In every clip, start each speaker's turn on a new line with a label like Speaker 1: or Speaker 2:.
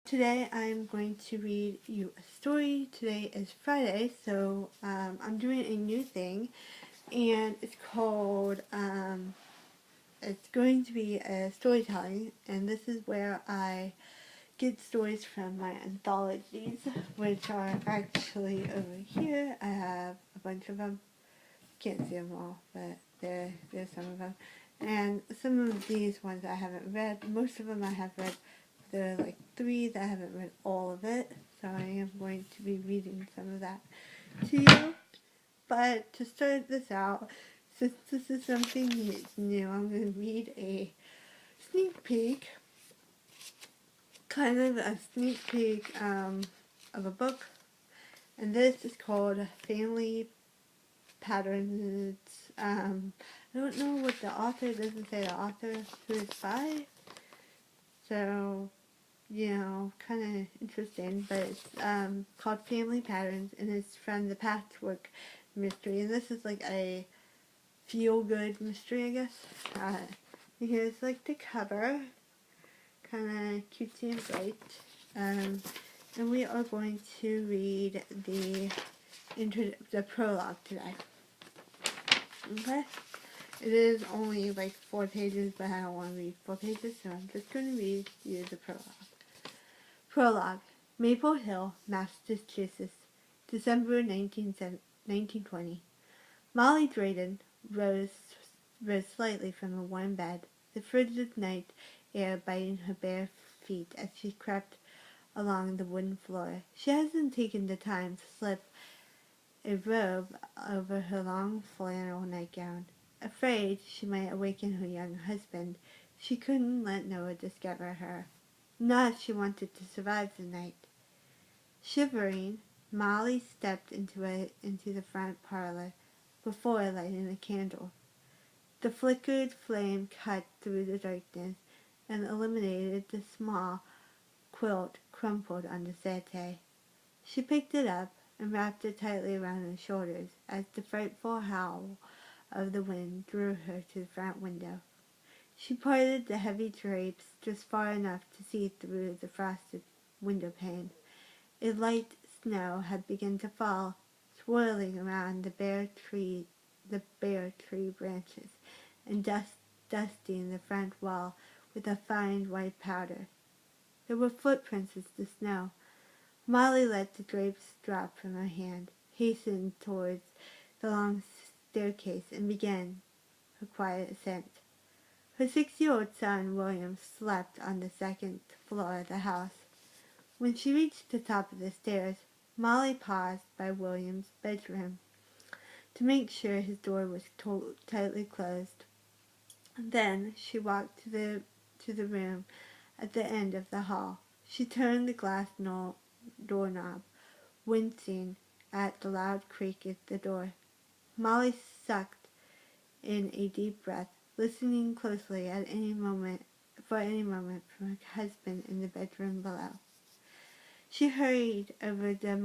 Speaker 1: Today I'm going to read you a story. Today is Friday, so I'm doing a new thing, and it's called, it's going to be a storytelling, and this is where I get stories from my anthologies, which are actually over here. I have a bunch of them. Can't see them all, but there's some of them. And some of these ones I haven't read. Most of them I have read. There are like 3 that I haven't read all of it, so I am going to be reading some of that to you. But to start this out, since this is something new, I'm going to read a sneak peek, kind of a sneak peek of a book. And this is called Family Patterns. I don't know what the author, it doesn't say the author who it's by. So, kind of interesting, but it's called Family Patterns, and it's from the Patchwork Mystery, and this is like a feel-good mystery, I guess. Here's like the cover, kind of cutesy and bright, and we are going to read the prologue today. Okay? It is only like 4 pages, but I don't want to read 4 pages, so I'm just going to read you the prologue. Prologue. Maple Hill, Massachusetts, December 1920. Molly Drayton rose slightly from a warm bed, the frigid night air biting her bare feet as she crept along the wooden floor. She hadn't taken the time to slip a robe over her long flannel nightgown. Afraid she might awaken her young husband, she couldn't let Noah discover her. Not if she wanted to survive the night. Shivering, Molly stepped into the front parlor before lighting a candle. The flickered flame cut through the darkness and illuminated the small quilt crumpled on the settee. She picked it up and wrapped it tightly around her shoulders as the frightful howl of the wind drew her to the front window. She parted the heavy drapes just far enough to see through the frosted window pane. A light snow had begun to fall, swirling around the bare tree branches, and dusting the front wall with a fine white powder. There were footprints in the snow. Molly let the drapes drop from her hand, hastened towards the long staircase, and began her quiet ascent. Her 6-year-old son, William, slept on the second floor of the house. When she reached the top of the stairs, Molly paused by William's bedroom to make sure his door was tightly closed. Then she walked to the room at the end of the hall. She turned the glass doorknob, wincing at the loud creak at the door. Molly sucked in a deep breath, listening closely at any moment from her husband in the bedroom below. She hurried over the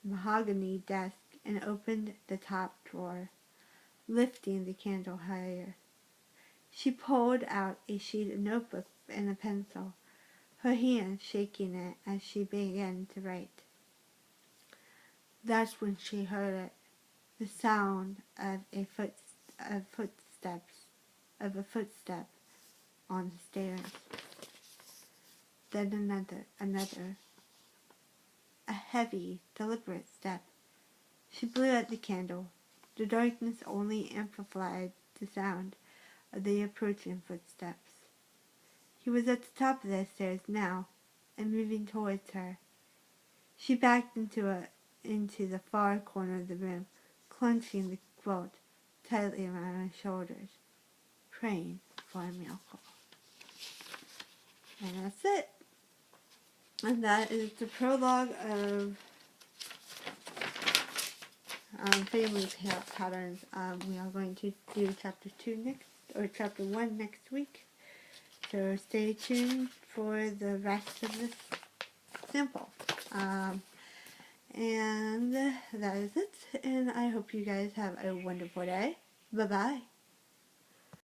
Speaker 1: mahogany desk and opened the top drawer, lifting the candle higher. She pulled out a sheet of notebook and a pencil, her hand shaking it as she began to write. That's when she heard it, the sound of a footstep on the stairs. Then another, a heavy, deliberate step. She blew out the candle. The darkness only amplified the sound of the approaching footsteps. He was at the top of the stairs now, and moving towards her. She backed into the far corner of the room, clenching the quilt tightly around her shoulders, praying for a miracle. And that's it. And that is the prologue of Family Patterns. We are going to do chapter 1 next week. So stay tuned for the rest of this sample. And that is it. And I hope you guys have a wonderful day. Bye-bye.